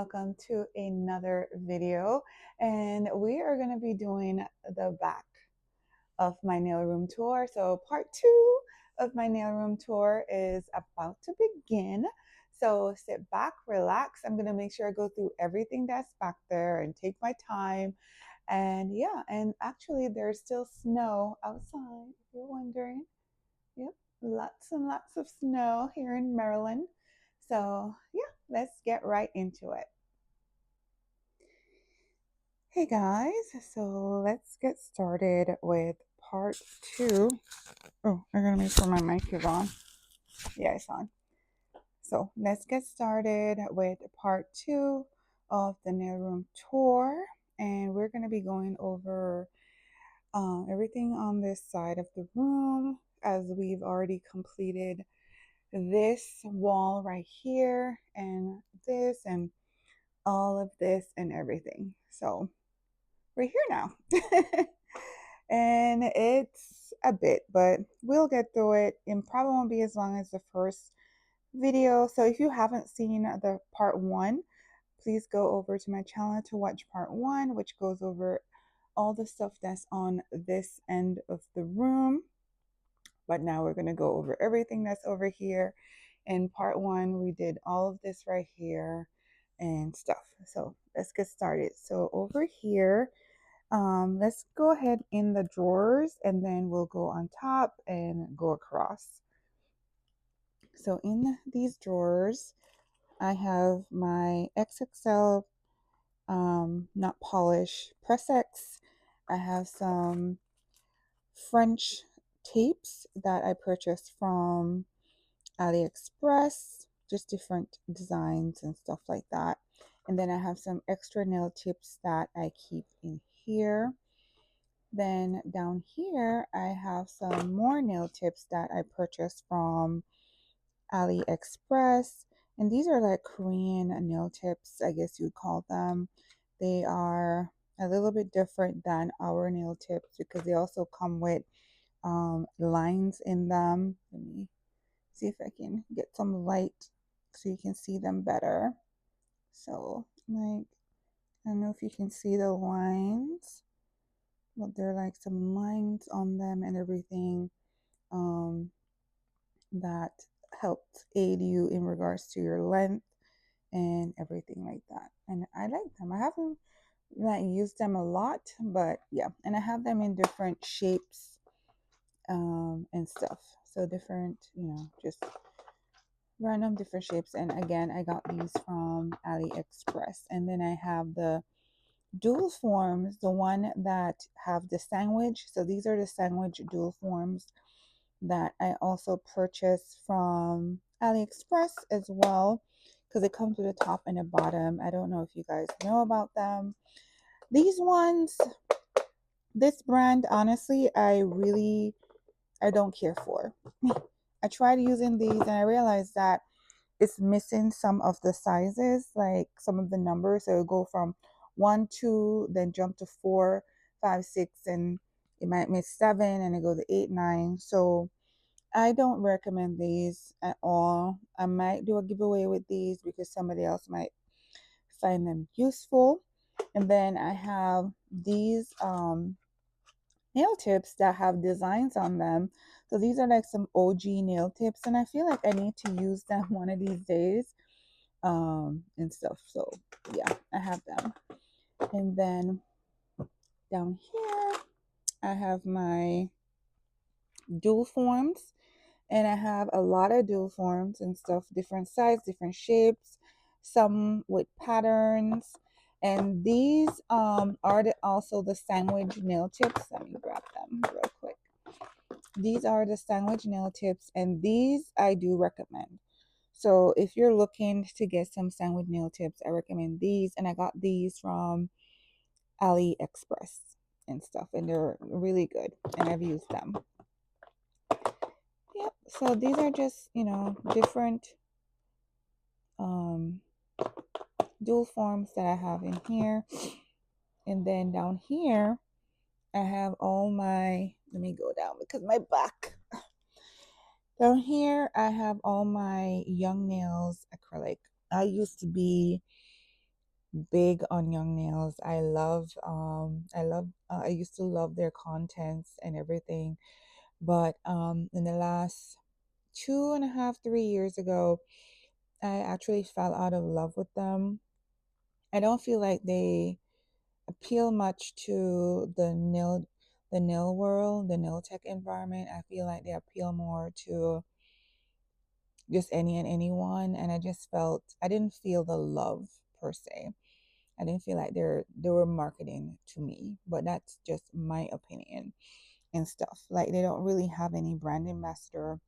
welcome to another video. And we are going to be doing the back of my nail room tour. So part two of my nail room tour is about to begin. So sit back, relax. I'm going to make sure I go through everything that's back there and take my time. And yeah, and actually there's still snow outside, if you're wondering. Yep, lots and lots of snow here in Maryland. So, yeah, let's get right into it. Hey guys, so let's get started with part two. Oh, I'm gonna make sure my mic is on. Yeah, it's on. So, let's get started with part two of the nail room tour. And we're gonna be going over everything on this side of the room as we've already completed this wall right here and this and all of this and everything. So we're here now. And it's a bit, but we'll get through it. It probably won't be as long as the first video. So if you haven't seen the part one, please go over to my channel to watch part one, which goes over all the stuff that's on this end of the room. But now we're going to go over everything that's over here. In part one, we did all of this right here and stuff. So let's get started. So over here, let's go ahead in the drawers and then we'll go on top and go across. So in these drawers, I have my XXL not polish Press X. I have some French tapes that I purchased from AliExpress, just different designs and stuff like that. And then I have some extra nail tips that I keep in here. Then down here, I have some more nail tips that I purchased from AliExpress. And these are like Korean nail tips, I guess you'd call them. They are a little bit different than our nail tips because they also come with lines in them. Let me see if I can get some light so you can see them better. So, like, I don't know if you can see the lines, but there are like some lines on them and everything that helps aid you in regards to your length and everything like that. And I like them. I haven't not used them a lot, but yeah. And I have them in different shapes and stuff. So different, just random different shapes. And again, I got these from AliExpress. And then I have the dual forms, the one that have the sandwich. So these are the sandwich dual forms that I also purchased from AliExpress as well, because it comes with a top and a bottom. I don't know if you guys know about them. These ones, this brand, honestly, I don't care for. I tried using these and I realized that it's missing some of the sizes, like some of the numbers. So it'll go from 1, 2, then jump to 4, 5, 6, and it might miss 7, and it go to 8, 9. So I don't recommend these at all. I might do a giveaway with these because somebody else might find them useful. And then I have these nail tips that have designs on them. So these are like some OG nail tips, and I feel like I need to use them one of these days and stuff. So yeah, I have them. And then down here I have my dual forms, and I have a lot of dual forms and stuff, different sizes, different shapes, some with patterns. And these are also the sandwich nail tips. Let me grab them real quick. These are the sandwich nail tips, and these I do recommend. So if you're looking to get some sandwich nail tips, I recommend these. And I got these from AliExpress and stuff, and they're really good, and I've used them. Yep. So these are just, different dual forms that I have in here. And then down here, I have all my, let me go down because my back. Down here, I have all my Young Nails acrylic. I used to be big on Young Nails. I used to love their contents and everything, but in the last 2.5, 3 years ago, I actually fell out of love with them. I don't feel like they appeal much to the nail world, the nail tech environment. I feel like they appeal more to just any and anyone, and I didn't feel the love per se. I didn't feel like they were marketing to me, but that's just my opinion and stuff. Like they don't really have any brand ambassador.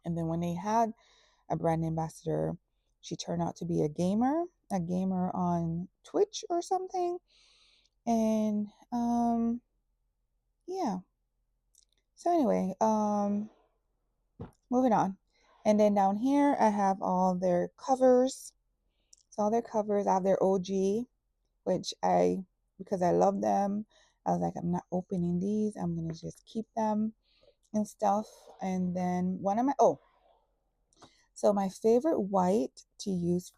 And then when they had a brand ambassador, she turned out to be a gamer on Twitch or something. And yeah. So anyway, moving on. And then down here I have all their covers. So all their covers, I have their OG, which because I love them, I was like, I'm not opening these. I'm gonna just keep them and stuff. And then so my favorite white to use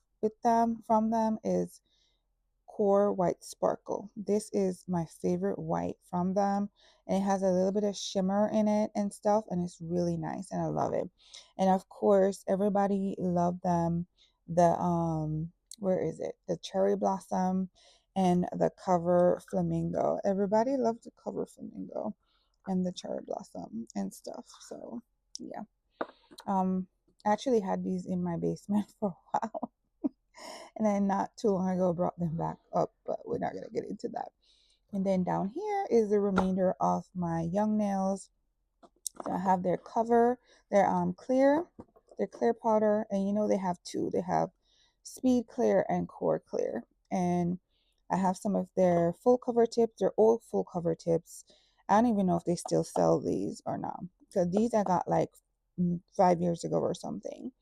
from them is Core White Sparkle. This is my favorite white from them, and it has a little bit of shimmer in it and stuff, and it's really nice, and I love it. And of course, everybody loved them. The where is it? The Cherry Blossom and the Cover Flamingo. Everybody loved the Cover Flamingo and the Cherry Blossom and stuff. So yeah, I actually had these in my basement for a while. And then not too long ago brought them back up, but we're not going to get into that. And then down here is the remainder of my Young Nails. So I have their cover, their their clear powder, and they have two. They have Speed Clear and Core Clear. And I have some of their full cover tips, their old full cover tips. I don't even know if they still sell these or not. So these I got like 5 years ago or something.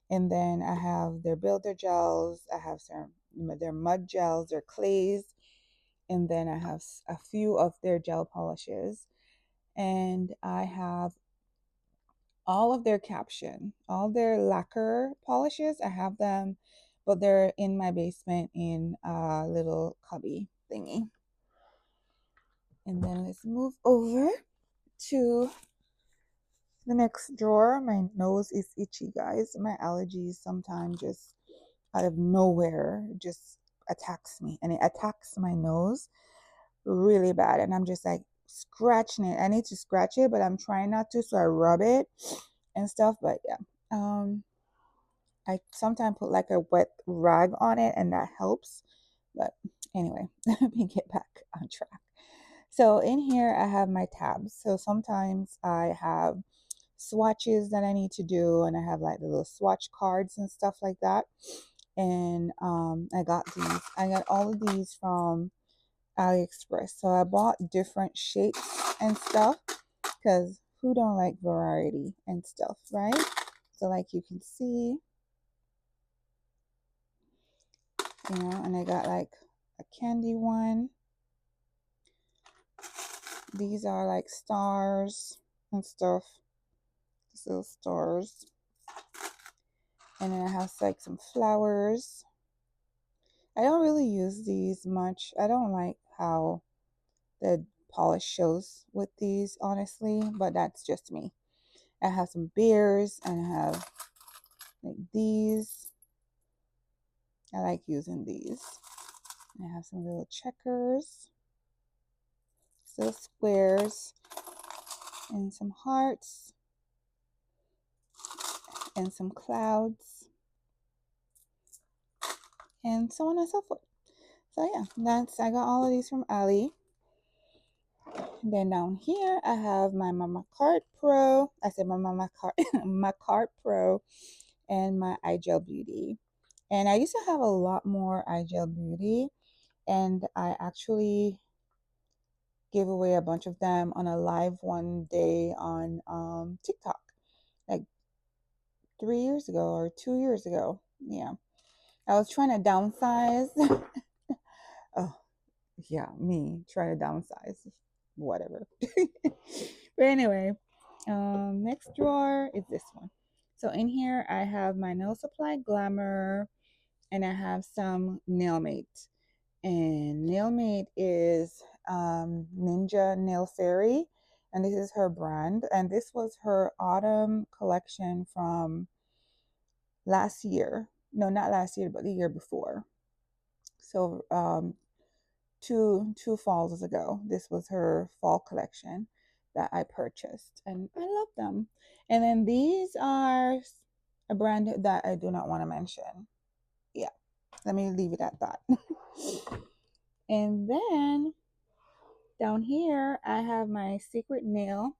And then I have their builder gels. I have their mud gels, their clays, and then I have a few of their gel polishes. And I have all of their all their lacquer polishes. I have them, but they're in my basement in a little cubby thingy. And then let's move over to the next drawer. My nose is itchy, guys. My allergies sometimes just out of nowhere just attacks me, and it attacks my nose really bad, and I'm just like scratching it. I need to scratch it, but I'm trying not to, so I rub it and stuff. But yeah, I sometimes put like a wet rag on it, and that helps. But anyway, let me get back on track. So in here I have my tabs. So sometimes I have swatches that I need to do, and I have like the little swatch cards and stuff like that. And I got all of these from AliExpress. So I bought different shapes and stuff because who don't like variety and stuff, right? So like you can see, and I got like a candy one. These are like stars and stuff. These little stars. And then I have like some flowers. I don't really use these much. I don't like how the polish shows with these, honestly, but that's just me. I have some beers, and I have like these. I like using these. I have some little checkers, little squares, and some hearts, and some clouds, and so on and so forth. So yeah, I got all of these from Ali. And then down here I have my Mama Cart Pro. I said my Mama Cart my Cart Pro and my iGel Beauty. And I used to have a lot more iGel Beauty, and I actually gave away a bunch of them on a live one day on TikTok, like 3 years ago or 2 years ago. Yeah, I was trying to downsize. Oh, yeah, me trying to downsize, whatever. But anyway, next drawer is this one. So in here I have my Nail Supply Glamour and I have some Nailmate. And Nailmate is Ninja Nail Fairy, and this is her brand. And this was her autumn collection from last year. No, not last year, but the year before. So two falls ago, this was her fall collection that I purchased, and I love them. And then these are a brand that I do not want to mention. Yeah, let me leave it at that. And then down here, I have my secret nail.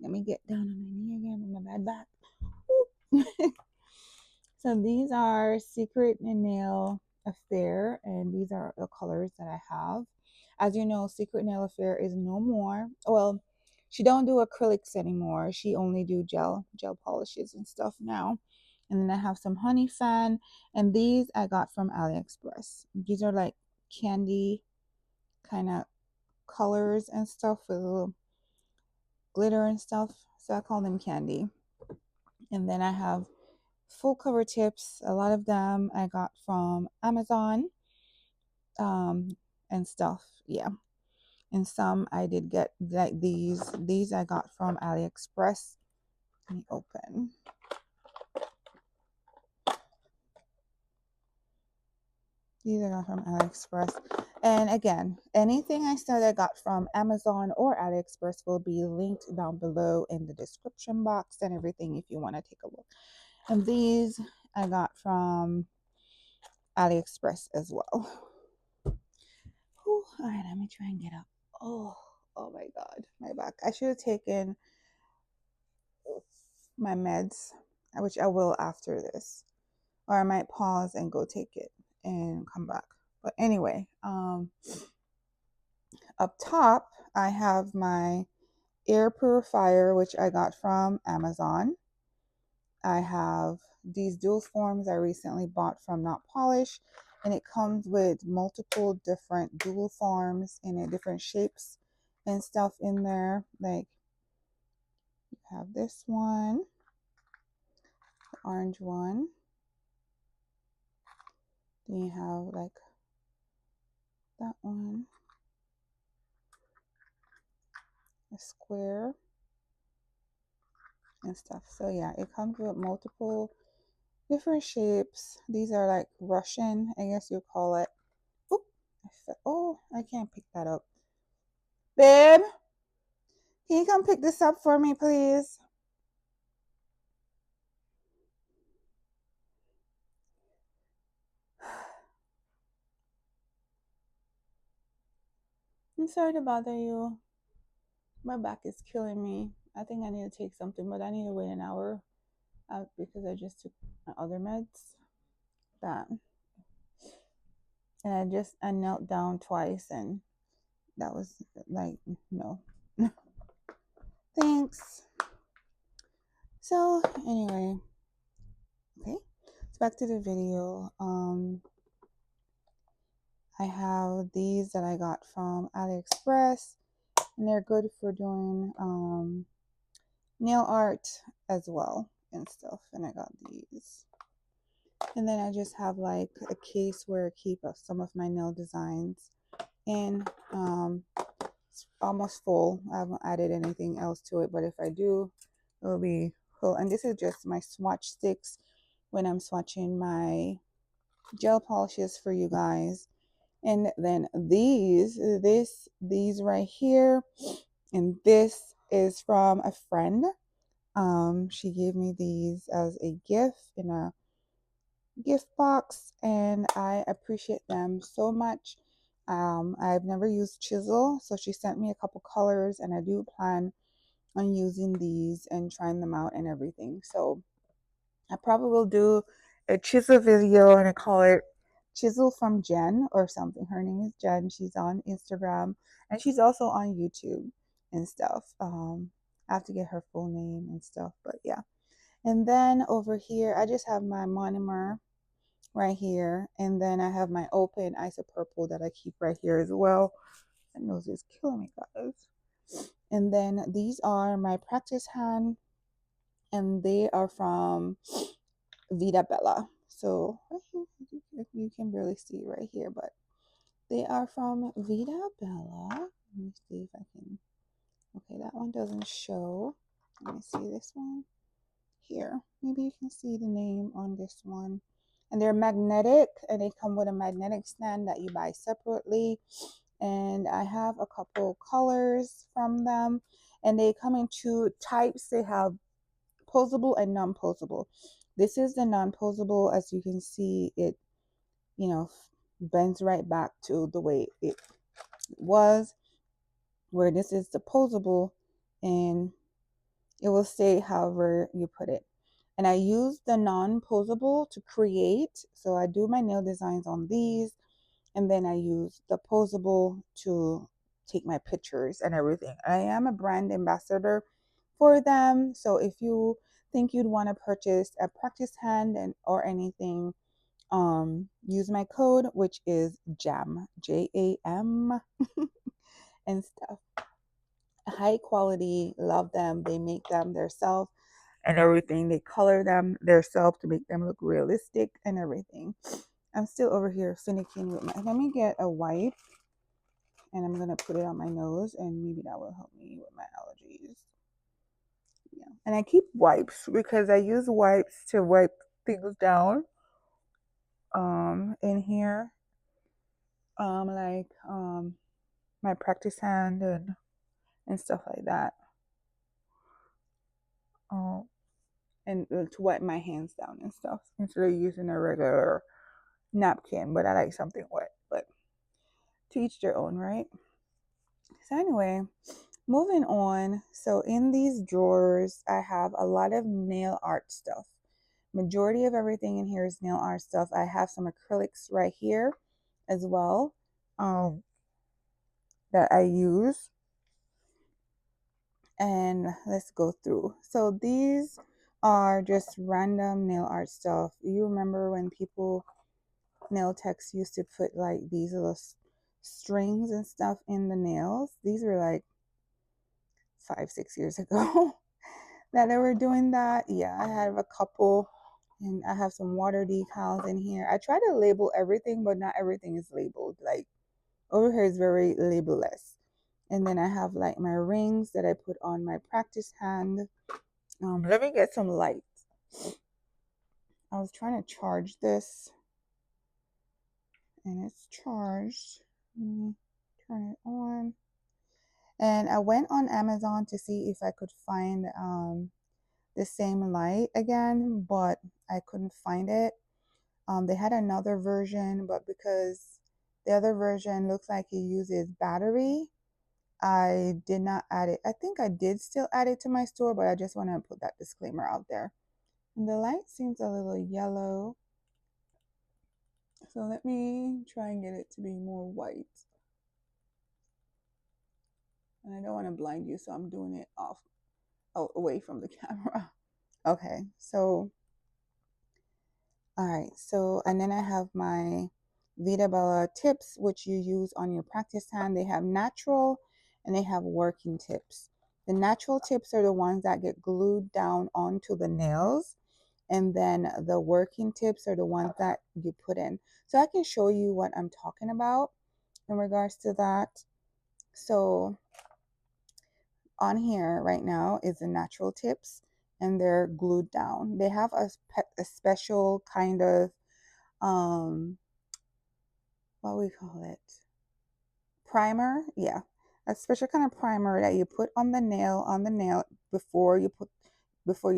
Let me get down on my knee again with my bad back. So these are Secret Nail Affair, and these are the colors that I have. As you know, Secret Nail Affair is no more. Well, she don't do acrylics anymore. She only do gel polishes and stuff now. And then I have some Honey Fan, and these I got from AliExpress. These are like candy kind of colors and stuff with a little glitter and stuff. So I call them candy. And then I have full cover tips. A lot of them I got from Amazon, um, and stuff. Yeah. And some I did get, like these. These I got from AliExpress. Let me open. These I got from AliExpress. And again, anything I said I got from Amazon or AliExpress will be linked down below in the description box and everything if you want to take a look. And these I got from AliExpress as well. Whew, all right, let me try and get up. Oh my God, my back. I should have taken my meds, which I will after this, or I might pause and go take it and come back. But anyway, up top I have my air purifier, which I got from Amazon. I have these dual forms I recently bought from Not Polish, and it comes with multiple different dual forms in different shapes and stuff in there. Like you have this one, the orange one. Then you have like that one, a square and stuff. So yeah, it comes with multiple different shapes. These are like Russian, I guess you call it. Oop, oh, I can't pick that up. Babe, can you come pick this up for me, please? I'm sorry to bother you. My back is killing me. I think I need to take something, but I need to wait an hour because I just took my other meds. That, and I knelt down twice, and that was like no. Thanks. So anyway, okay. So back to the video. I have these that I got from AliExpress, and they're good for doing nail art as well and stuff. And I got these. And then I just have like a case where I keep some of my nail designs in. It's almost full. I haven't added anything else to it, but if I do, it'll be full. And this is just my swatch sticks when I'm swatching my gel polishes for you guys. And then these right here, and this is from a friend. She gave me these as a gift in a gift box, and I appreciate them so much. I've never used chisel, so she sent me a couple colors, and I do plan on using these and trying them out and everything. So I probably will do a chisel video, and I call it Chisel from Jen or something. Her name is Jen. She's on Instagram, and she's also on YouTube and stuff. I have to get her full name and stuff, but yeah. And then over here, I just have my monomer right here, and then I have my open isopurple that I keep right here as well. My nose is killing me, guys. And then these are my practice hand, and they are from Vita Bella. So You can barely see right here, but they are from Vita Bella. Let me see if I can. Okay, that one doesn't show. Let me see this one here. Maybe you can see the name on this one. And they're magnetic, and they come with a magnetic stand that you buy separately. And I have a couple colors from them, and they come in two types. They have posable and non-posable. This is the non-posable. As you can see, it, you know, bends right back to the way it was, where this is the posable, and it will stay however you put it. And I use the non-posable to create. So I do my nail designs on these, and then I use the posable to take my pictures and everything. I am a brand ambassador for them. So if you think you'd want to purchase a practice hand and or anything, use my code, which is JAM, JAM, and stuff. High quality, love them. They make them themselves and everything. They color them themselves to make them look realistic and everything. I'm still over here finicking with my, let me get a wipe and I'm gonna put it on my nose and maybe that will help me with my allergies. Yeah. And I keep wipes because I use wipes to wipe things down in here. Like my practice hand and stuff like that. Um and to wipe my hands down and stuff instead of using a regular napkin, but I like something wet. But to each their own, right? So anyway, moving on. So in these drawers, I have a lot of nail art stuff. Majority of everything in here is nail art stuff. I have some acrylics right here as well, that I use. And let's go through. So these are just random nail art stuff. You remember when people, nail techs, used to put like these little strings and stuff in the nails? These were like 5-6 years ago that they were doing that. Yeah, I have a couple, and I have some water decals in here. I try to label everything, but not everything is labeled. Like over here is very labelless. And then I have like my rings that I put on my practice hand. Let me get some light. I was trying to charge this, and it's charged. Let me turn it on. And I went on Amazon to see if I could find the same light again, but I couldn't find it. They had another version, but because the other version looks like it uses battery, I did not add it. I think I did still add it to my store, but I just want to put that disclaimer out there. And the light seems a little yellow. So let me try and get it to be more white. And I don't want to blind you, so I'm doing it away from the camera. Okay, so all right, so and then I have my Vita Bella tips, which you use on your practice hand. They have natural and they have working tips. The natural tips are the ones that get glued down onto the nails, and then the working tips are the ones that you put in. So I can show you what I'm talking about in regards to that. So on here right now is the natural tips, and they're glued down. They have a special kind of what we call it, primer. Yeah, a special kind of primer that you put on the nail before you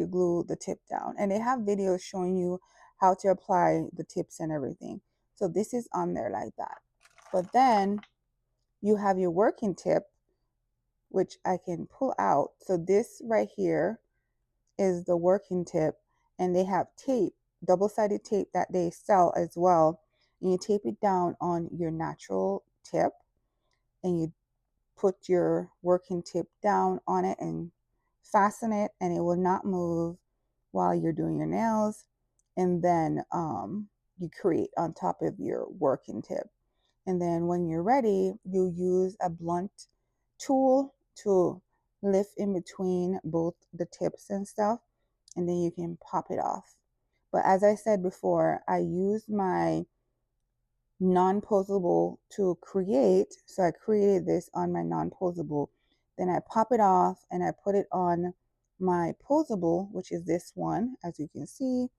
glue the tip down. And they have videos showing you how to apply the tips and everything. So this is on there like that. But then you have your working tip, which I can pull out. So this right here is the working tip, and they have tape, double-sided tape that they sell as well. And you tape it down on your natural tip, and you put your working tip down on it and fasten it, and it will not move while you're doing your nails. And then you create on top of your working tip. And then when you're ready, you use a blunt tool to lift in between both the tips and stuff, and then you can pop it off. But as I said before, I use my non-posable to create. So I created this on my non-posable. Then I pop it off and I put it on my posable, which is this one. As you can see,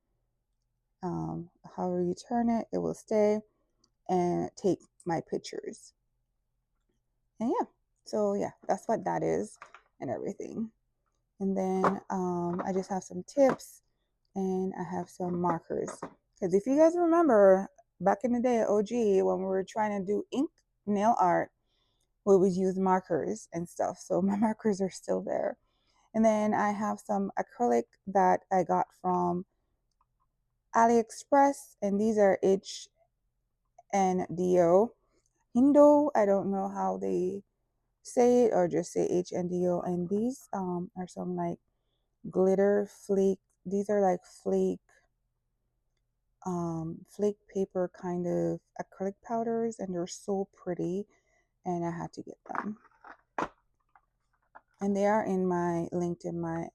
however you turn it, it will stay and take my pictures. And yeah, so yeah, that's what that is and everything. And then I just have some tips and I have some markers. Because if you guys remember back in the day at OG, when we were trying to do ink nail art, we would use markers and stuff. So my markers are still there. And then I have some acrylic that I got from AliExpress, and these are HNDO. Hindo, I don't know how they say it, or just say HNDO. And these are some like glitter flake. These are like flake paper kind of acrylic powders, and they're so pretty, and I had to get them. And they are in my linked in my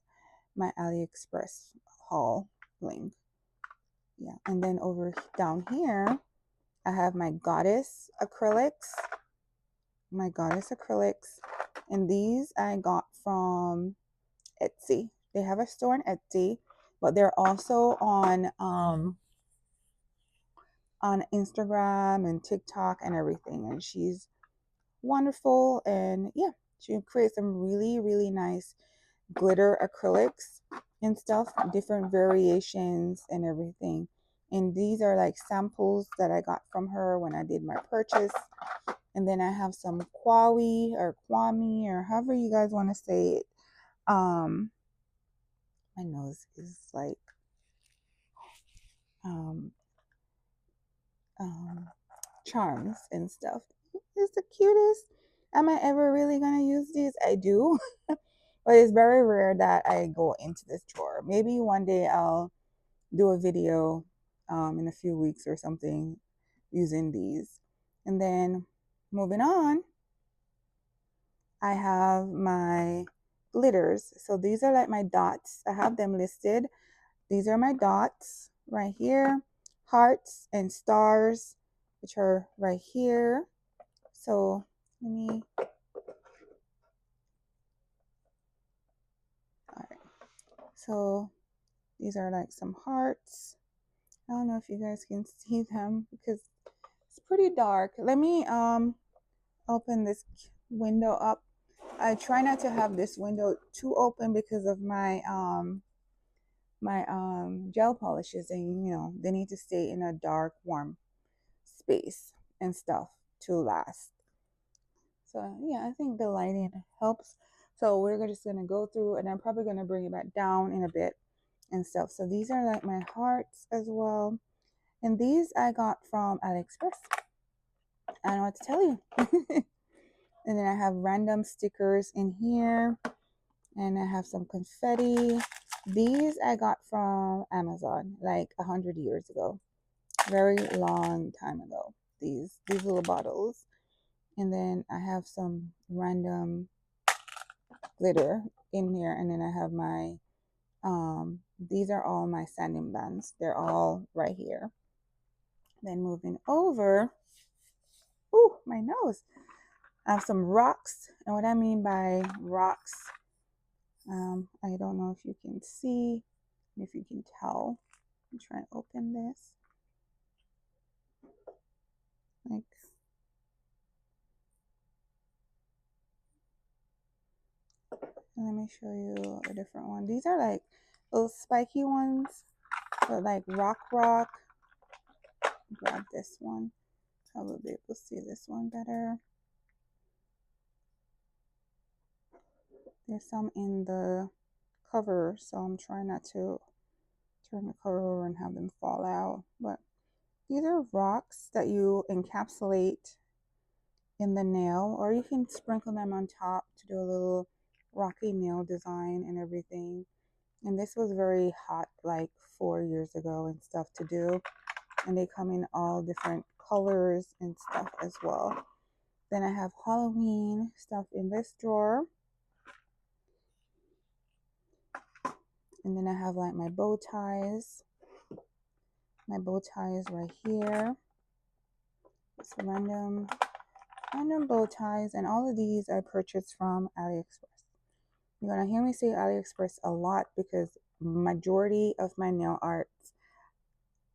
AliExpress haul link. Yeah, and then over down here I have my Goddess acrylics. And these I got from Etsy. They have a store on Etsy, but they're also on Instagram and TikTok and everything. And she's wonderful, and yeah, she creates some really, really nice glitter acrylics and stuff, different variations and everything. And these are like samples that I got from her when I did my purchase. And then I have some Kwawi or Kwami or however you guys want to say it. My nose is like um um charms and stuff. It's the cutest. Am I ever really gonna use these? I do. But it's very rare that I go into this drawer. Maybe one day I'll do a video in a few weeks or something using these. And then moving on, I have my glitters. So these are like my dots. I have them listed. These are my dots right here, hearts and stars, which are right here. So let me, all right. So these are like some hearts. I don't know if you guys can see them because it's pretty dark. Let me open this window up. I try not to have this window too open because of my gel polishes, and they need to stay in a dark, warm space and stuff to last. So yeah, I think the lighting helps. So we're just gonna go through, and I'm probably gonna bring it back down in a bit and stuff. So these are like my hearts as well, and these I got from AliExpress. I don't know what to tell you. And then I have random stickers in here, and I have some confetti. These I got from Amazon like 100 years ago, very long time ago. These little bottles, and then I have some random glitter in here, and then I have my these are all my sanding bands. They're all right here. Then moving over, ooh, my nose. I have some rocks, and what I mean by rocks, I don't know if you can see, if you can tell. I'm trying to open this. Like, let me show you a different one. These are like little spiky ones, but like rock. Grab this one. Probably be able to see this one better. There's some in the cover, so I'm trying not to turn the cover over and have them fall out. But these are rocks that you encapsulate in the nail, or you can sprinkle them on top to do a little rocky nail design and everything. And this was very hot like 4 years ago and stuff to do. And they come in all different colors and stuff as well. Then I have Halloween stuff in this drawer. And then I have like my bow ties. My bow ties right here. It's random bow ties, and all of these I purchased from AliExpress. You're gonna hear me say AliExpress a lot because majority of my nail art,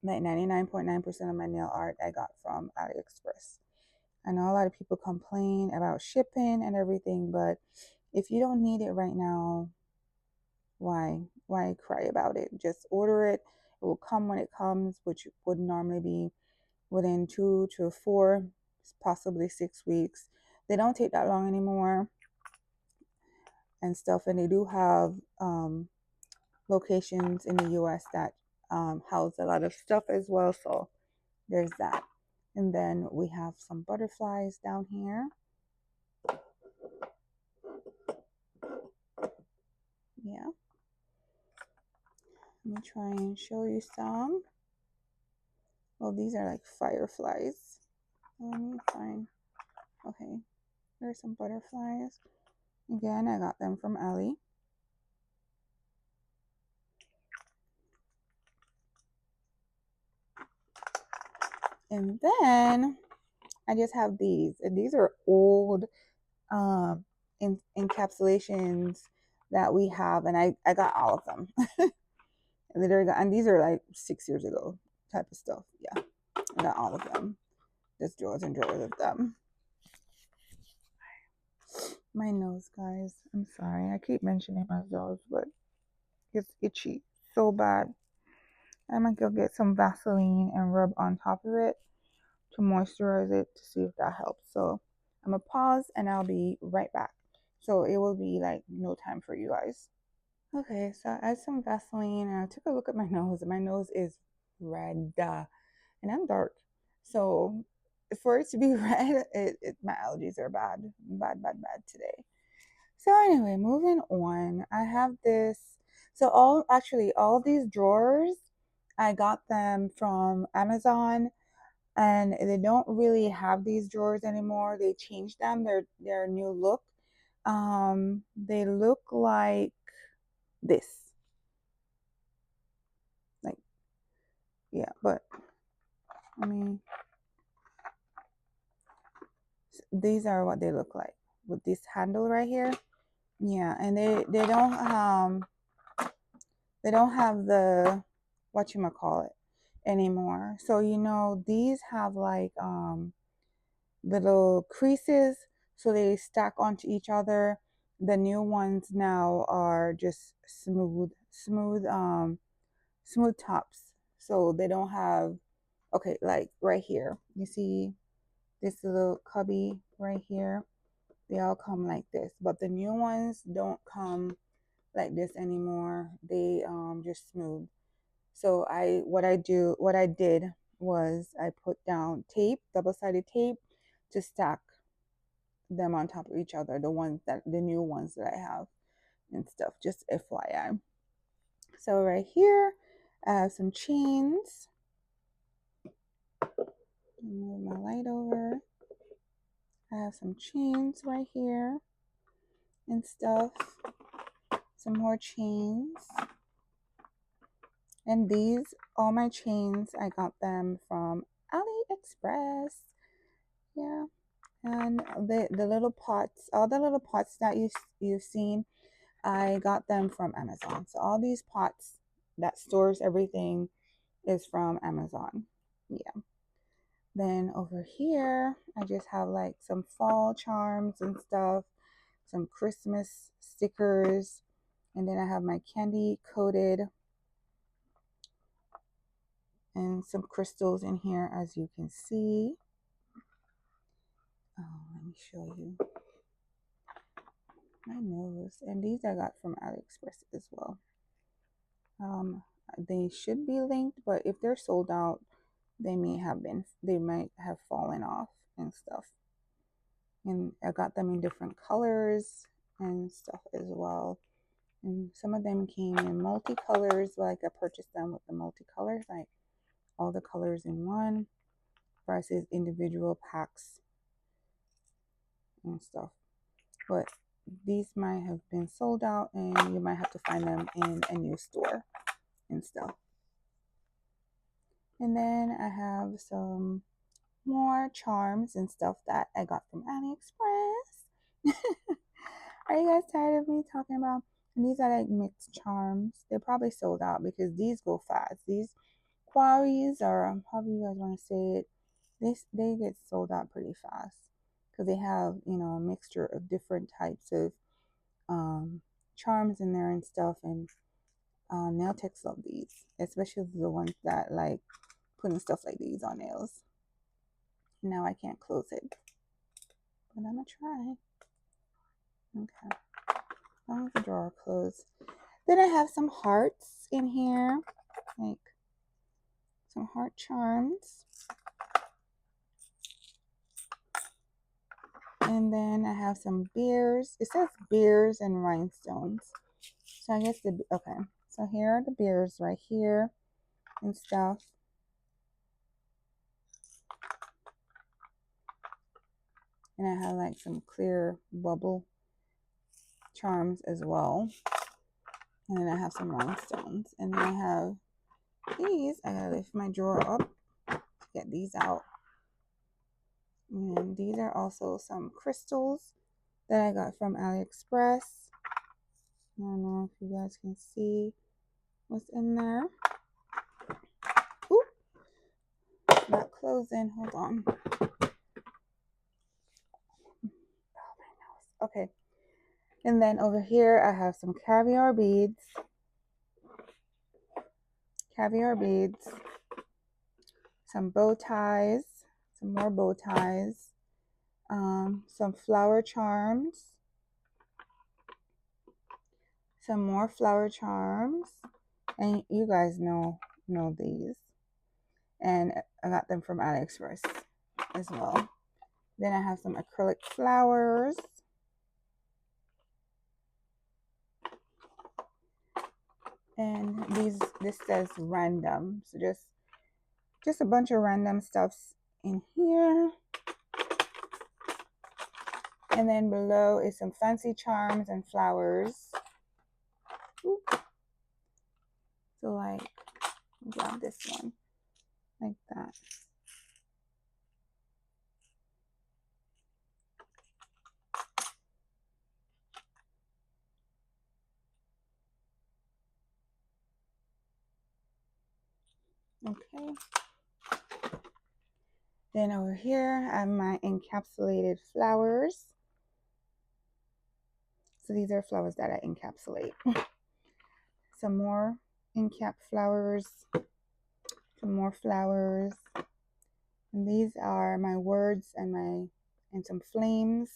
like 99.9% of my nail art, I got from AliExpress. I know a lot of people complain about shipping and everything, but if you don't need it right now, why cry about it? Just order it. It will come when it comes, which would normally be within 2 to 4, possibly 6 weeks. They don't take that long anymore and stuff. And they do have locations in the US that house a lot of stuff as well. So there's that. And then we have some butterflies down here. Yeah. Let me try and show you some. Well, these are like fireflies. Let me find. Okay. There's some butterflies. Again, I got them from Ali. And then I just have these. And these are old encapsulations that we have. And I got all of them. And these are like 6 years ago type of stuff. Yeah. I got all of them. There's drawers and drawers of them. My nose, guys. I'm sorry. I keep mentioning my nose, but it's itchy so bad. I might go get some Vaseline and rub on top of it to moisturize it to see if that helps. So I'm gonna pause and I'll be right back. So it will be like no time for you guys. Okay, so I add some Vaseline and I took a look at my nose, and my nose is red, and I'm dark. So for it to be red, my allergies are bad today. So anyway, moving on. I have this. So all these drawers, I got them from Amazon, and they don't really have these drawers anymore. They changed them. Their new look. They look like this. Like, yeah, but I mean, these are what they look like with this handle right here. Yeah, and they don't have the whatchamacallit anymore. So these have like little creases, so they stack onto each other. The new ones now are just smooth tops. So they don't have, okay, like right here. You see this little cubby right here? They all come like this, but the new ones don't come like this anymore. They just smooth. So what I did was I put down tape, double-sided tape, to stack them on top of each other, the new ones that I have and stuff, just FYI. So right here I have some chains. Move my light over. I have some chains right here and stuff. Some more chains. And these, all my chains, I got them from AliExpress. Yeah. And the little pots, all the little pots that you've seen, I got them from Amazon. So all these pots that stores everything is from Amazon. Yeah. Then over here, I just have like some fall charms and stuff, some Christmas stickers, and then I have my candy coated and some crystals in here, as you can see. Let me show you my nose. And these I got from AliExpress as well. They should be linked, but if they're sold out, they might have fallen off and stuff. And I got them in different colors and stuff as well. And some of them came in multicolors, like I purchased them with the multicolors, like all the colors in one, versus individual packs and stuff. But these might have been sold out, and you might have to find them in a new store and stuff. And then I have some more charms and stuff that I got from AliExpress. Are you guys tired of me talking about? And these are like mixed charms. They're probably sold out because these go fast. These quarries, or however you guys want to say it, they get sold out pretty fast because they have, you know, a mixture of different types of um, charms in there and stuff. And nail techs love these, especially the ones that like putting stuff like these on nails. Now I can't close it, but I'm gonna try. Okay, as long as the drawer closed. Then I have some hearts in here, like some heart charms. And then I have some beers. It says beers and rhinestones. So I guess okay. So here are the beers right here and stuff. And I have like some clear bubble charms as well. And then I have some rhinestones. And then I have these. I gotta lift my drawer up to get these out. And these are also some crystals that I got from AliExpress. I don't know if you guys can see what's in there. Oop, not closing. Hold on. Okay. And then over here, I have some caviar beads. Some bow ties. Some more bow ties. Some flower charms. Some more flower charms. And you guys know these. And I got them from AliExpress as well. Then I have some acrylic flowers. And this says random. So just a bunch of random stuffs in here. And then below is some fancy charms and flowers. Oop. So like, grab this one like that. Okay. Then over here, I have my encapsulated flowers. So these are flowers that I encapsulate. Some more encap flowers. Some more flowers. And these are my words and some flames.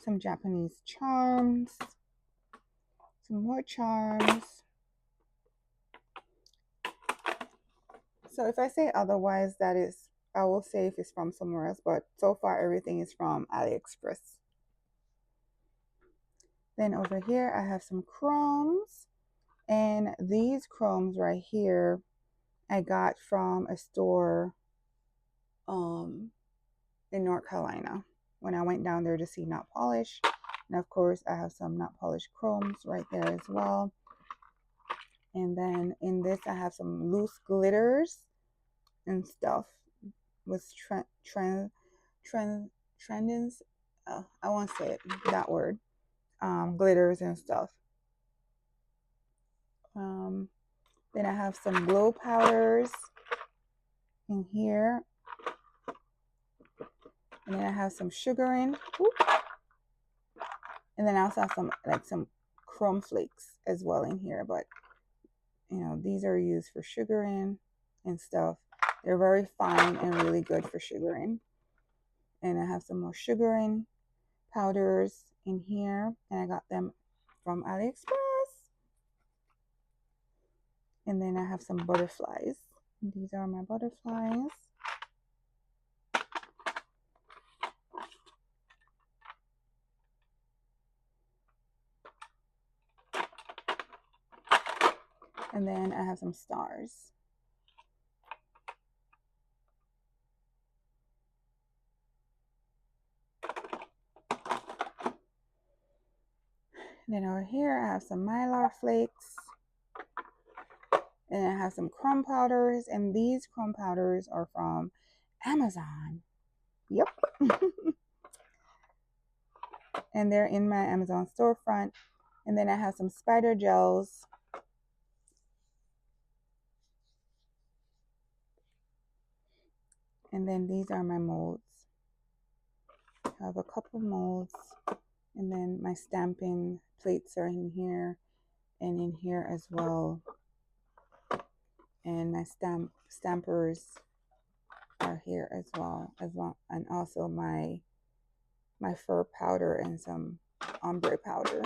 Some Japanese charms. Some more charms. So if I say otherwise, that is, I will say if it's from somewhere else, but so far everything is from AliExpress. Then over here, I have some chromes. And these chromes right here, I got from a store in North Carolina when I went down there to see Not Polish. And of course, I have some Not Polished chromes right there as well. And then in this, I have some loose glitters and stuff with trendins. I won't say it, that word. Glitters and stuff. Then I have some glow powders in here. And then I have some sugaring. And then I also have some chrome flakes as well in here. But, you know, these are used for sugaring and stuff. They're very fine and really good for sugaring. And I have some more sugaring powders in here. And I got them from AliExpress. And then I have some butterflies. These are my butterflies. And then I have some stars. And then over here I have some mylar flakes. And I have some chrome powders, and these chrome powders are from Amazon. Yep. And they're in my Amazon storefront. And then I have some spider gels. And then these are my molds. I have a couple molds. And then my stamping plates are in here and in here as well. And my stampers are here as well, and also my fur powder and some ombre powder.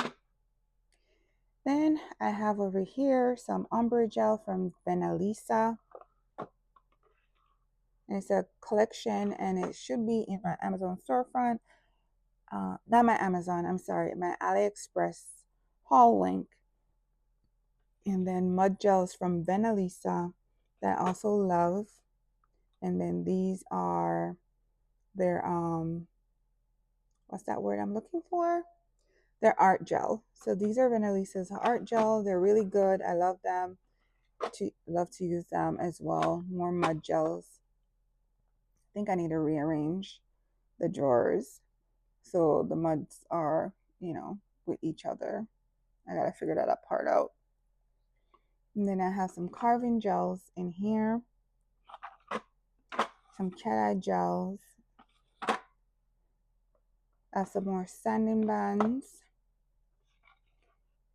Then I have over here some ombre gel from Benalisa. And it's a collection, and it should be in my Amazon storefront. Not my Amazon, I'm sorry, my AliExpress haul link. And then mud gels from Benalisa that I also love. And then these are their what's that word I'm looking for? Their art gel. So these are Benalisa's art gel. They're really good. I love them. Love to use them as well. More mud gels. I think I need to rearrange the drawers so the muds are, with each other. I gotta figure that part out. And then I have some carving gels in here, some cat eye gels, some more sanding bands,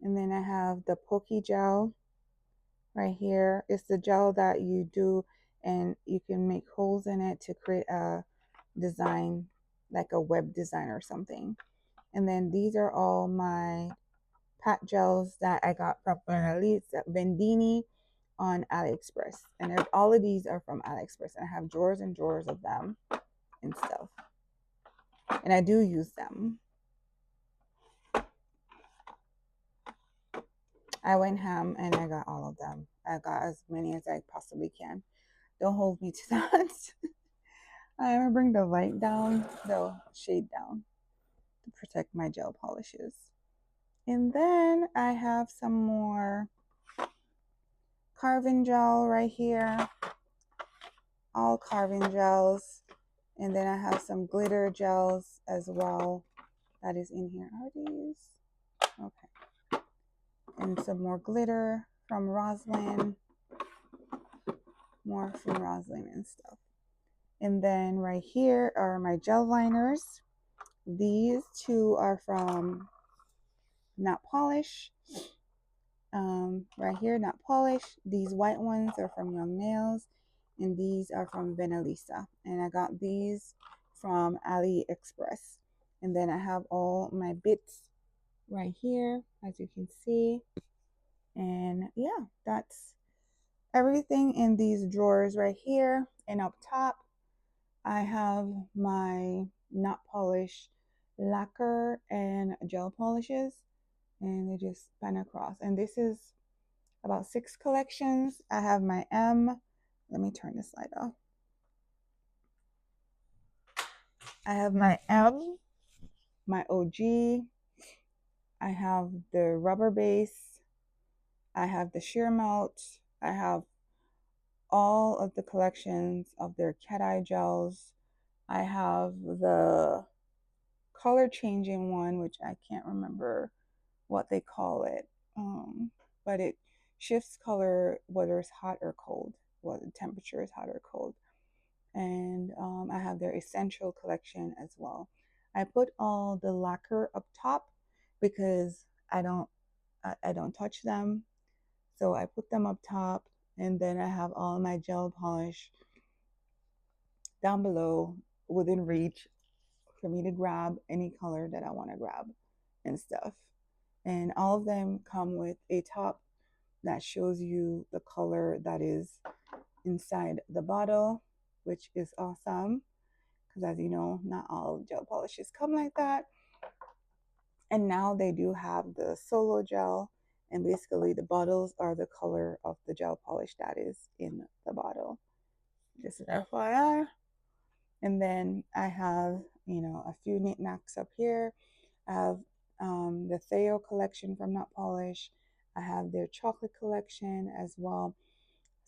and then I have the pokey gel right here. It's the gel that you do, and you can make holes in it to create a design, like a web design or something. And then these are all my pat gels that I got from Vendini on AliExpress. And all of these are from AliExpress. And I have drawers and drawers of them and stuff. And I do use them. I went ham and I got all of them. I got as many as I possibly can. Don't hold me to that. I'm gonna bring the light down, the shade down, to protect my gel polishes. And then I have some more carving gel right here. All carving gels. And then I have some glitter gels as well. That is in here. Are these? Okay. And some more glitter from Roslyn. More from Roslyn and stuff. And then right here are my gel liners. These two are from Not Polish. Right here, Not Polish. These white ones are from Young Nails. And these are from Benalisa. And I got these from AliExpress. And then I have all my bits right here, as you can see. And yeah, that's everything in these drawers right here. And up top, I have my Not Polish lacquer and gel polishes. And they just span across. And this is about 6 collections. I have my M. Let me turn this light off. I have my M, my OG. I have the rubber base. I have the sheer melt. I have all of the collections of their cat eye gels. I have the color changing one, which I can't remember what they call it, but it shifts color whether it's hot or cold, whether the temperature is hot or cold. And I have their essential collection as well. I put all the lacquer up top because I don't touch them, so I put them up top, and then I have all my gel polish down below within reach for me to grab any color that I want to grab and stuff. And all of them come with a top that shows you the color that is inside the bottle, which is awesome because, as you know, not all gel polishes come like that. And now they do have the solo gel, and basically the bottles are the color of the gel polish that is in the bottle. Just an FYI. And then I have, a few knickknacks up here. I have the Theo collection from Not Polish. I have their chocolate collection as well.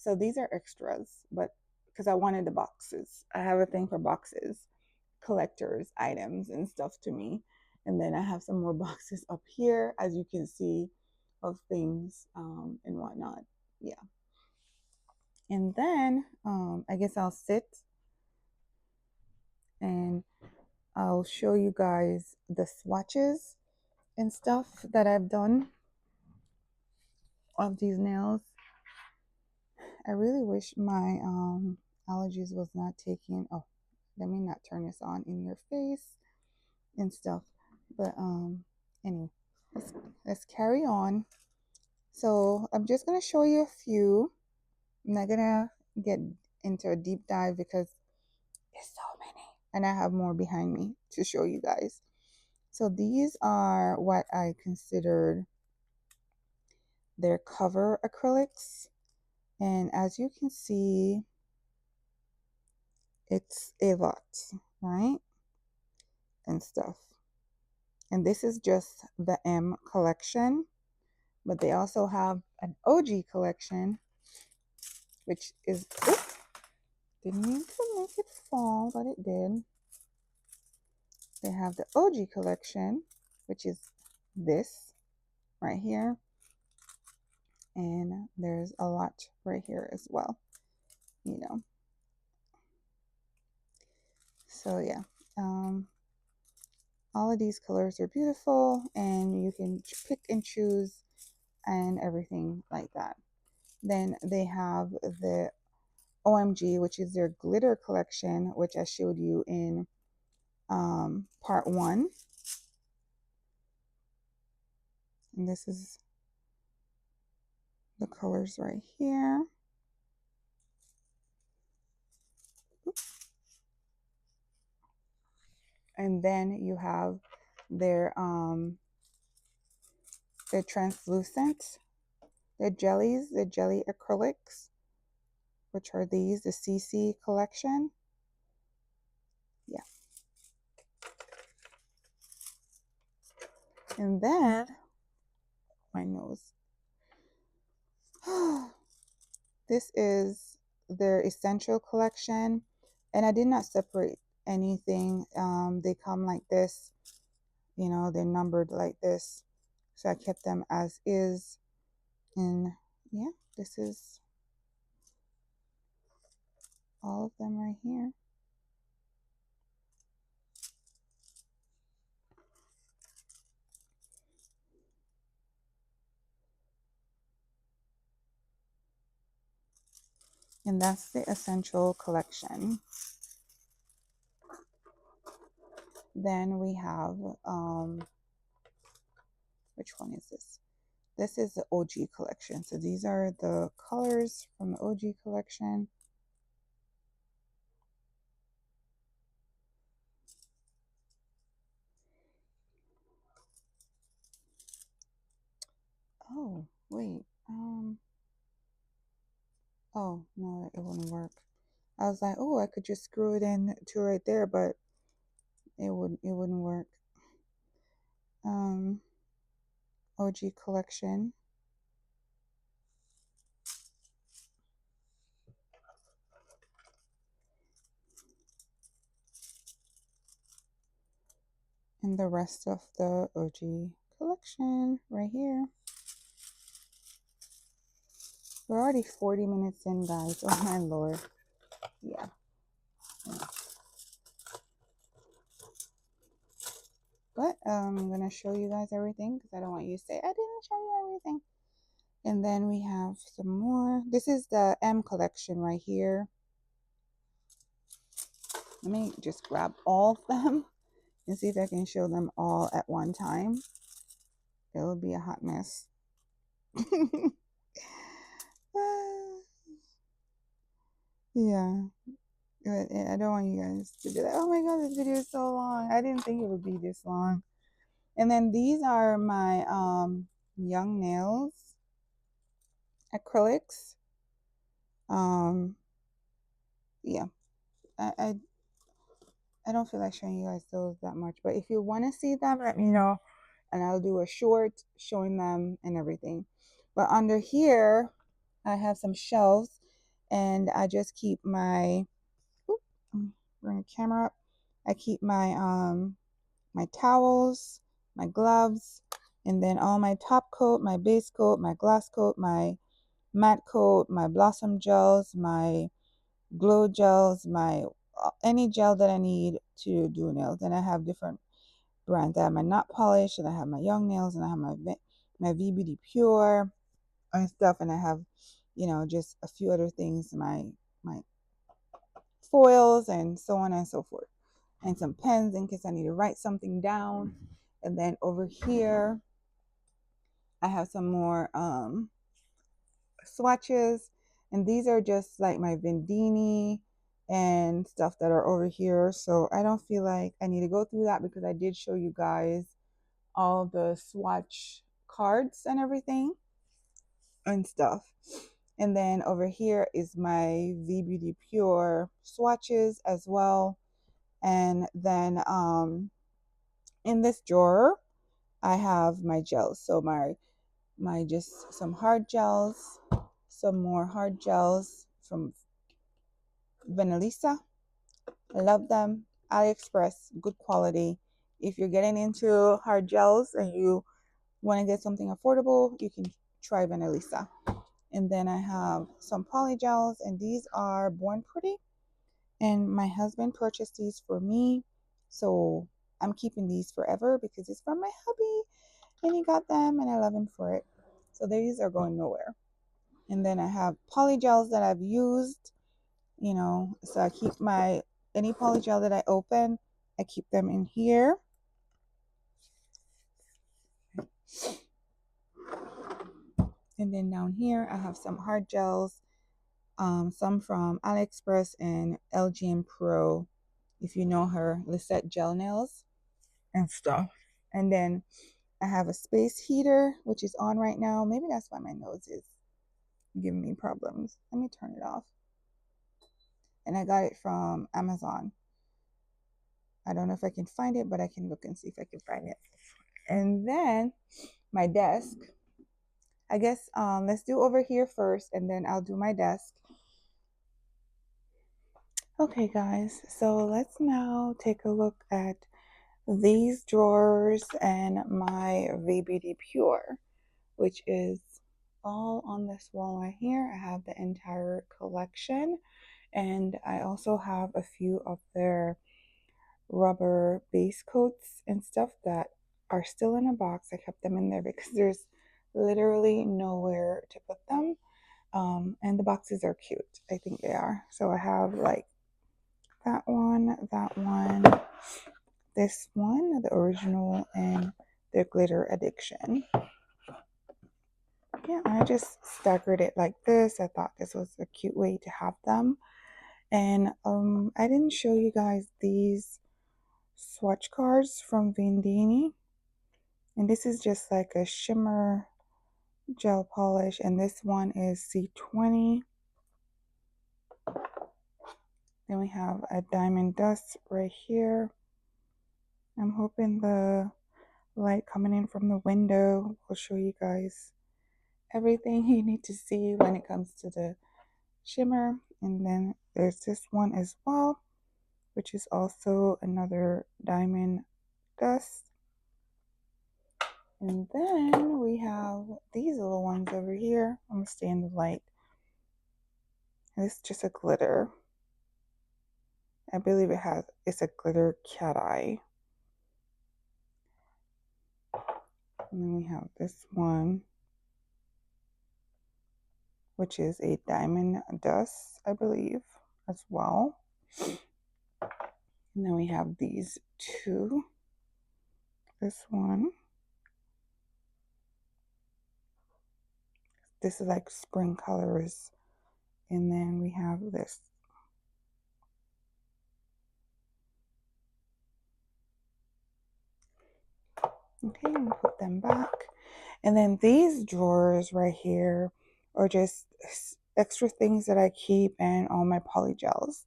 So these are extras, but because I wanted the boxes. I have a thing for boxes, collectors, items, and stuff to me. And then I have some more boxes up here, as you can see, of things and whatnot. Yeah. And then I guess I'll sit and I'll show you guys the swatches and stuff that I've done of these nails. I really wish my allergies was not taking. Oh, let me not turn this on in your face and stuff. But anyway, let's carry on. So I'm just gonna show you a few. I'm not gonna get into a deep dive because it's so many, and I have more behind me to show you guys. So these are what I considered their cover acrylics, and as you can see, it's a lot, right? And stuff. And this is just the M collection, but they also have an OG collection, which is, oops, didn't mean to make it fall, but it did. They have the OG collection, which is this right here. And there's a lot right here as well, you know. So yeah, all of these colors are beautiful and you can pick and choose and everything like that. Then they have the OMG, which is their glitter collection, which I showed you in part 1. And this is the colors right here. And then you have their translucent, the jellies, the jelly acrylics, which are these, the CC collection. Yeah. And then my nose. This is their essential collection, and I did not separate anything. They come like this, you know, they're numbered like this, so I kept them as is. And yeah, this is all of them right here. And that's the essential collection. Then we have which one is this? This is the OG collection. So these are the colors from the OG collection. Oh, wait. Oh, no, it wouldn't work. I was like, oh, I could just screw it in to right there, but it wouldn't work. OG collection. And the rest of the OG collection right here. We're already 40 minutes in, guys. Oh my lord. Yeah. But I'm going to show you guys everything because I don't want you to say, I didn't show you everything. And then we have some more. This is the M collection right here. Let me just grab all of them and see if I can show them all at one time. It would be a hot mess. Yeah. I don't want you guys to be like, oh my god, this video is so long. I didn't think it would be this long. And then these are my Young Nails acrylics. Yeah, I I don't feel like showing you guys those that much, but if you want to see them, let me know, and I'll do a short showing them and everything. But under here, I have some shelves, And I just keep my, bring the camera up. I keep my towels, my gloves, and then all my top coat, my base coat, my gloss coat, my matte coat, my blossom gels, my glow gels, my any gel that I need to do nails. And I have different brands. I have my Not Polish, and I have my Young Nails, and I have my V Beauty Pure and stuff. And I have, just a few other things, my foils and so on and so forth, and some pens in case I need to write something down. And then over here, I have some more swatches, and these are just like my Vendini and stuff that are over here. So I don't feel like I need to go through that because I did show you guys all the swatch cards and everything and stuff. And then over here is my V Beauty Pure swatches as well. And then in this drawer, I have my gels. So my just some hard gels, some more hard gels from Vanillisa. I love them. AliExpress, good quality. If you're getting into hard gels and you want to get something affordable, you can try Vanillisa. And then I have some poly gels, and these are Born Pretty. And my husband purchased these for me, so I'm keeping these forever because it's from my hubby, and he got them, and I love him for it. So these are going nowhere. And then I have poly gels that I've used, so I keep any poly gel that I open, I keep them in here. And then down here, I have some hard gels, some from AliExpress and LGM Pro, if you know her, Lisette Gel Nails and stuff. And then I have a space heater, which is on right now. Maybe that's why my nose is giving me problems. Let me turn it off. And I got it from Amazon. I don't know if I can find it, but I can look and see if I can find it. And then my desk. I guess let's do over here first, and then I'll do my desk. Okay, guys, so let's now take a look at these drawers and my V Beauty Pure, which is all on this wall right here. I have the entire collection, and I also have a few of their rubber base coats and stuff that are still in a box. I kept them in there because there's literally nowhere to put them. And the boxes are cute. I think they are. So I have like that one, this one, the original, and the glitter addiction. Yeah, I just staggered it like this. I thought this was a cute way to have them. And I didn't show you guys these swatch cards from Vendini. And this is just like a shimmer gel polish, and this one is C20. Then we have a diamond dust right here. I'm hoping the light coming in from the window will show you guys everything you need to see when it comes to the shimmer. And then there's this one as well, which is also another diamond dust. And then we have these little ones over here. I'm gonna stay in the light. This is just a glitter. I believe it's a glitter cat eye. And then we have this one, which is a diamond dust, I believe, as well. And then we have these two. This one. This is like spring colors. And then we have this. Okay, I'm gonna put them back. And then these drawers right here are just extra things that I keep and all my poly gels.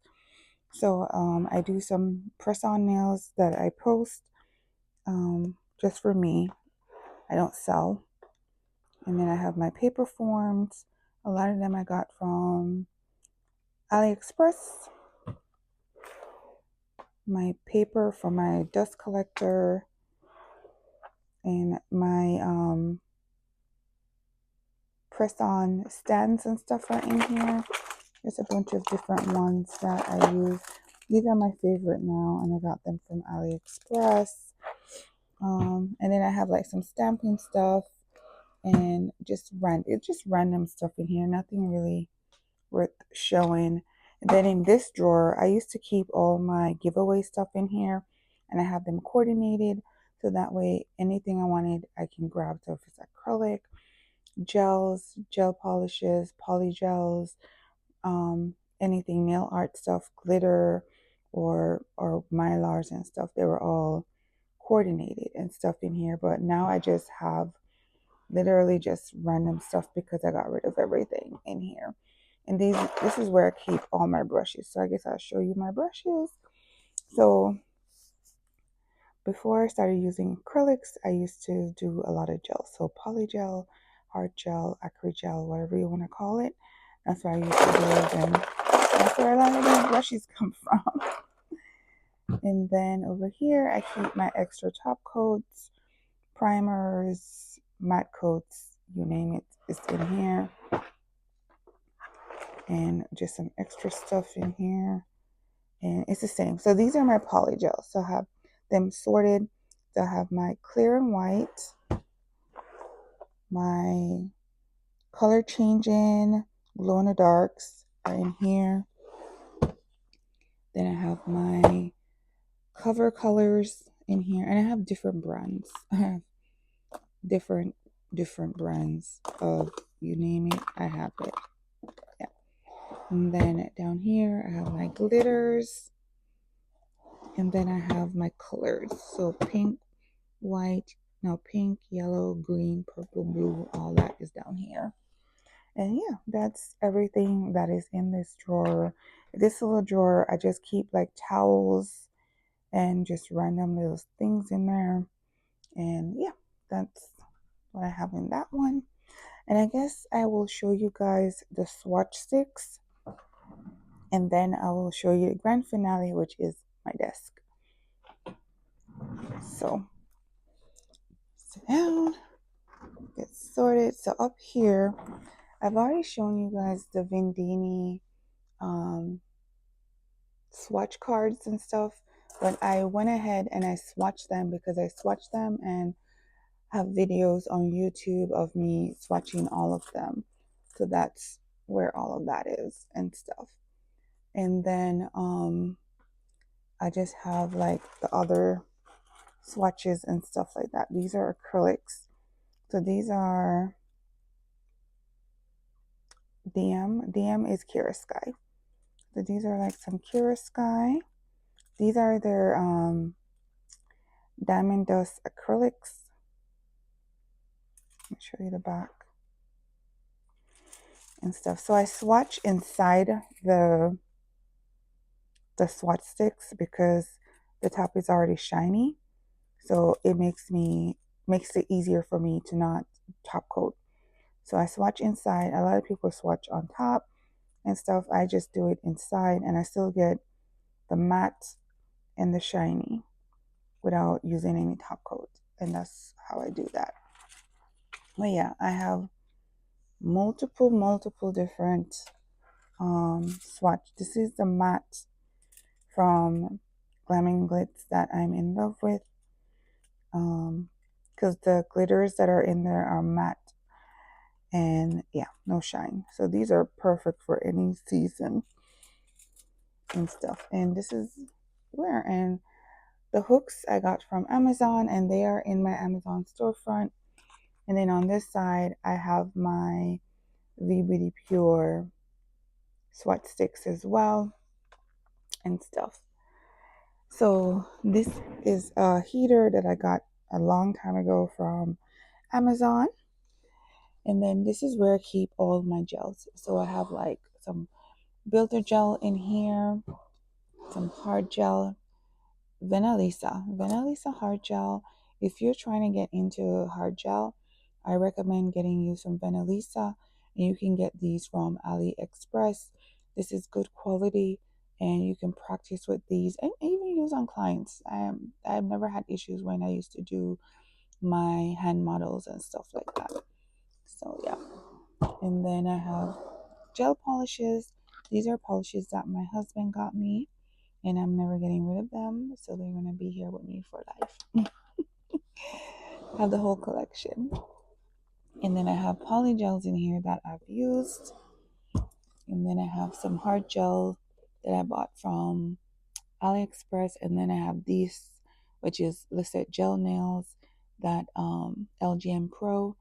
So I do some press-on nails that I post just for me. I don't sell. And then I have my paper forms. A lot of them I got from AliExpress, my paper for my dust collector, and my press-on stands and stuff are in here. There's a bunch of different ones that I use. These are my favorite now, and I got them from AliExpress. And then I have like some stamping stuff and just random stuff in here. Nothing really worth showing. And then in this drawer, I used to keep all my giveaway stuff in here, and I have them coordinated so that way anything I wanted I can grab. So if it's acrylic, gels, gel polishes, polygels, anything nail art stuff, glitter, or mylars and stuff, they were all coordinated and stuff in here. But now I just have literally just random stuff because I got rid of everything in here. And this is where I keep all my brushes. So I guess I'll show you my brushes. So before I started using acrylics, I used to do a lot of gel. So polygel, hard gel, acrygel, whatever you want to call it. That's where I used to do, and that's where a lot of these brushes come from. And then over here, I keep my extra top coats, primers, matte coats, you name it, it's in here. And just some extra stuff in here. And it's the same. So these are my polygels. So I have them sorted. So I have my clear and white, my color changing, glow in the darks are in here. Then I have my cover colors in here, and I have different brands. I have different brands of you name it, I have it. Yeah. And then down here I have my glitters, and then I have my colors. So pink, white, now pink, yellow, green, purple, blue, all that is down here. And yeah, that's everything that is in this drawer. This little drawer, I just keep like towels and just random little things in there. And yeah, that's what I have in that one. And I guess I will show you guys the swatch sticks, and then I will show you the grand finale, which is my desk. So sit down, get sorted. So up here, I've already shown you guys the Vendini swatch cards and stuff, but I went ahead and I swatched them because I swatched them and have videos on YouTube of me swatching all of them. So that's where all of that is and stuff. And then I just have like the other swatches and stuff like that. These are acrylics. So these are DM. DM is Kira Sky. So these are like some Kira Sky. These are their Diamond Dust acrylics. Let me show you the back and stuff. So I swatch inside the swatch sticks because the top is already shiny. So it makes it easier for me to not top coat. So I swatch inside. A lot of people swatch on top and stuff. I just do it inside, and I still get the matte and the shiny without using any top coat. And that's how I do that. But yeah, I have multiple different swatch. This is the matte from Glam & Glitz that I'm in love with. Because the glitters that are in there are matte and yeah, no shine. So these are perfect for any season and stuff. And this is where, and the hooks I got from Amazon, and they are in my Amazon storefront. And then on this side, I have my V Beauty Pure swatch sticks as well and stuff. So this is a heater that I got a long time ago from Amazon. And then this is where I keep all my gels. So I have like some builder gel in here, some hard gel, Venalisa hard gel. If you're trying to get into hard gel, I recommend getting you some Venalisa, and you can get these from AliExpress. This is good quality, and you can practice with these and even use on clients. I've never had issues when I used to do my hand models and stuff like that. So yeah. And then I have gel polishes. These are polishes that my husband got me, and I'm never getting rid of them. So they're gonna be here with me for life. I have the whole collection. And then I have poly gels in here that I've used. And then I have some hard gel that I bought from AliExpress. And then I have these, which is Lisette gel nails that LGM Pro,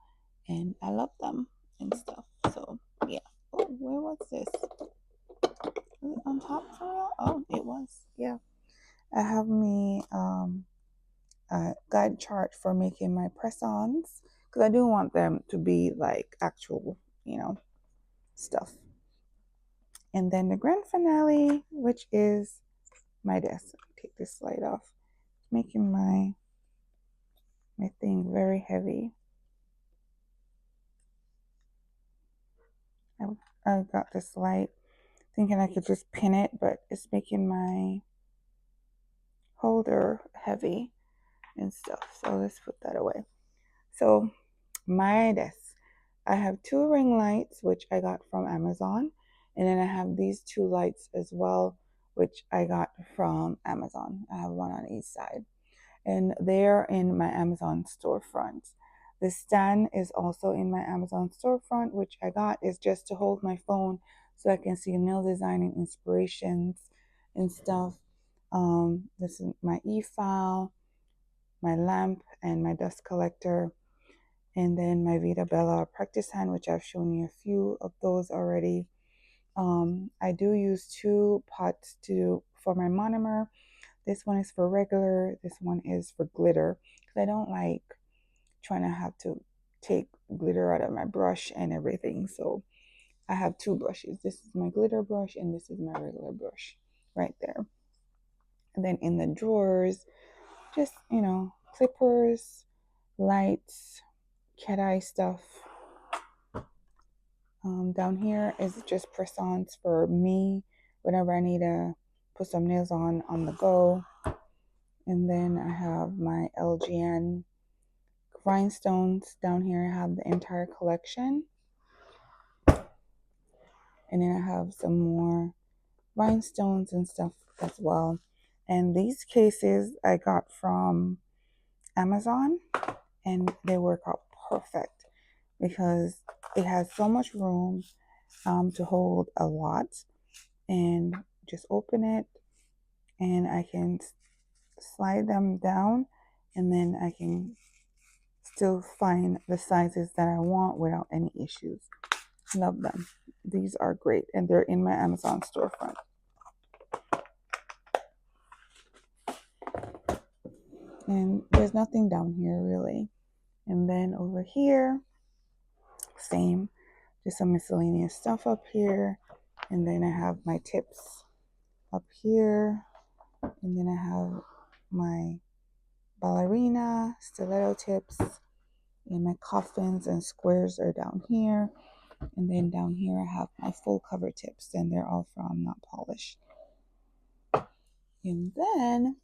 and I love them and stuff. So yeah. Oh, where was this? Was it on top for real? Oh, it was. Yeah. I have me a guide chart for making my press-ons because I do want them to be like actual, stuff. And then the grand finale, which is my desk. Take this slide off. Making my thing very heavy. I got this light thinking I could just pin it, but it's making my holder heavy and stuff. So let's put that away. So my desk. I have 2 ring lights, which I got from Amazon. And then I have these 2 lights as well, which I got from Amazon. I have one on each side. And they're in my Amazon storefront. The stand is also in my Amazon storefront, which I got is just to hold my phone so I can see nail designing inspirations and stuff. This is my e-file, my lamp, and my dust collector. And then my Vita Bella practice hand, which I've shown you a few of those already. I do use 2 pots for my monomer. This one is for regular. This one is for glitter because I don't like trying to have to take glitter out of my brush and everything. So I have 2 brushes. This is my glitter brush and this is my regular brush right there. And then in the drawers, just, clippers, lights, cat eye stuff. Down here is just press-ons for me whenever I need to put some nails on the go. And then I have my LGN rhinestones down here. I have the entire collection. And then I have some more rhinestones and stuff as well. And these cases I got from Amazon, and they work out perfect because it has so much room to hold a lot. And just open it, and I can slide them down, and then I can still find the sizes that I want without any issues. Love them. These are great, and they're in my Amazon storefront. And there's nothing down here really. And then over here, same, just some miscellaneous stuff up here. And then I have my tips up here. And then I have my ballerina stiletto tips, and my coffins and squares are down here. And then down here I have my full cover tips, and they're all from Not Polished. And then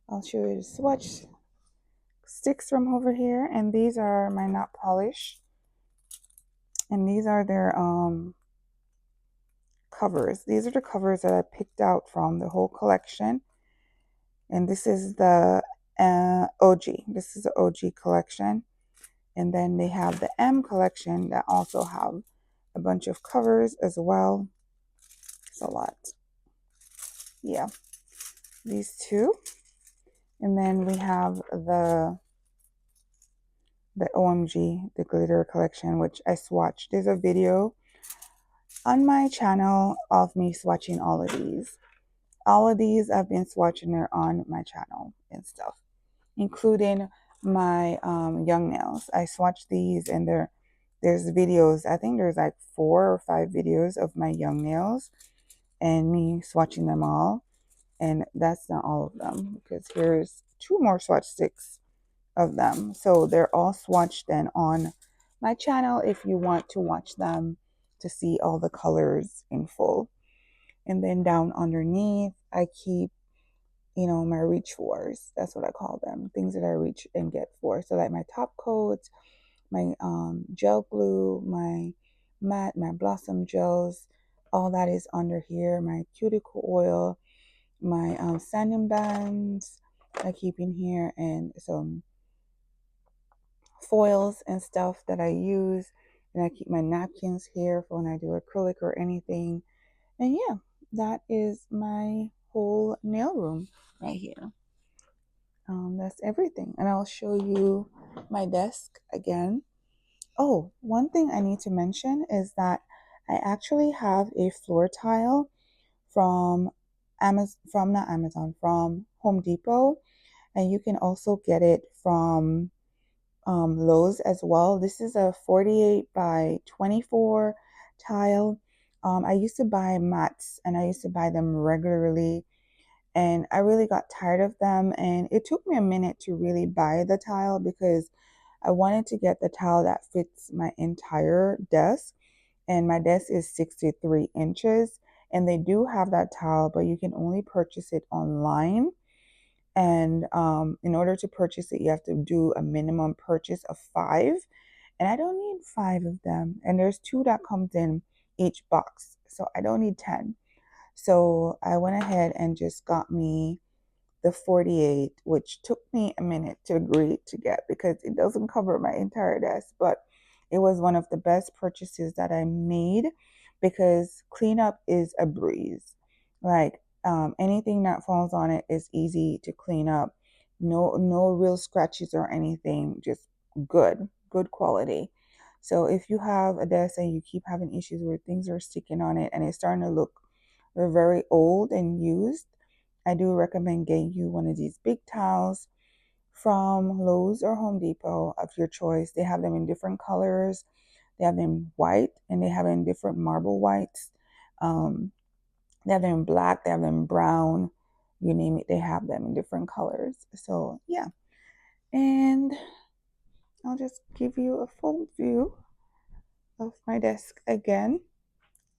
I'll show you the swatch sticks from over here, and these are my Not Polished, and these are their covers. These are the covers that I picked out from the whole collection, and this is the OG. This is the OG collection. And then they have the M collection that also have a bunch of covers as well. It's a lot. Yeah, these 2. And then we have the OMG, the glitter collection, which I swatched. There's a video on my channel of me swatching all of these. All of these I've been swatching. They're on my channel and stuff, including my young nails. I swatched these, and there's videos. I think there's like 4 or 5 videos of my young nails and me swatching them all. And that's not all of them, because here's 2 more swatch sticks of them. So they're all swatched then on my channel if you want to watch them to see all the colors in full. And then down underneath, I keep, my reach fors. That's what I call them. Things that I reach and get for. So like my top coats, my gel glue, my matte, my blossom gels, all that is under here. My cuticle oil, my sanding bands I keep in here, and some foils and stuff that I use. And I keep my napkins here for when I do acrylic or anything. And yeah, that is my whole nail room right here. That's everything. And I'll show you my desk again. Oh, one thing I need to mention is that I actually have a floor tile from from Home Depot, and you can also get it from Lowe's as well. This is a 48 by 24 tile. I used to buy mats and I used to buy them regularly, and I really got tired of them. And it took me a minute to really buy the tile because I wanted to get the tile that fits my entire desk. And my desk is 63 inches. And they do have that tile, but you can only purchase it online. And in order to purchase it, you have to do a minimum purchase of 5. And I don't need 5 of them. And there's 2 that comes in each box. So I don't need 10. So I went ahead and just got me the 48, which took me a minute to agree to get because it doesn't cover my entire desk, but it was one of the best purchases that I made because cleanup is a breeze. Like anything that falls on it is easy to clean up. No real scratches or anything, just good quality. So if you have a desk and you keep having issues where things are sticking on it and it's starting to look very old and used, I do recommend getting you one of these big towels from Lowe's or Home Depot of your choice. They have them in different colors. They have them white and they have them in different marble whites. They have them in black, they have them in brown, you name it, they have them in different colors. So, yeah. And I'll just give you a full view of my desk again.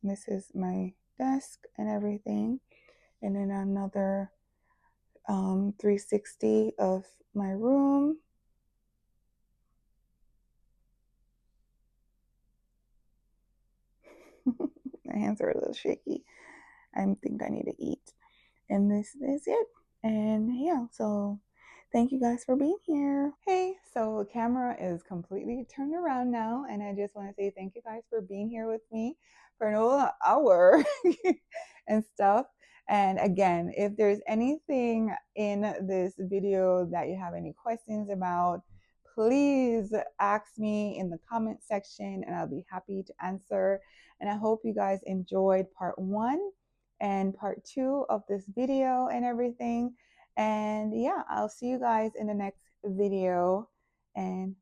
This is my desk and everything. And then another 360 of my room. My hands are a little shaky. I think I need to eat. And this is it. And yeah, so thank you guys for being here. Hey, so the camera is completely turned around now, and I just want to say thank you guys for being here with me for an whole hour and stuff. And again, if there's anything in this video that you have any questions about, please ask me in the comment section and I'll be happy to answer. And I hope you guys enjoyed part 1 and part 2 of this video and everything. And yeah, I'll see you guys in the next video. And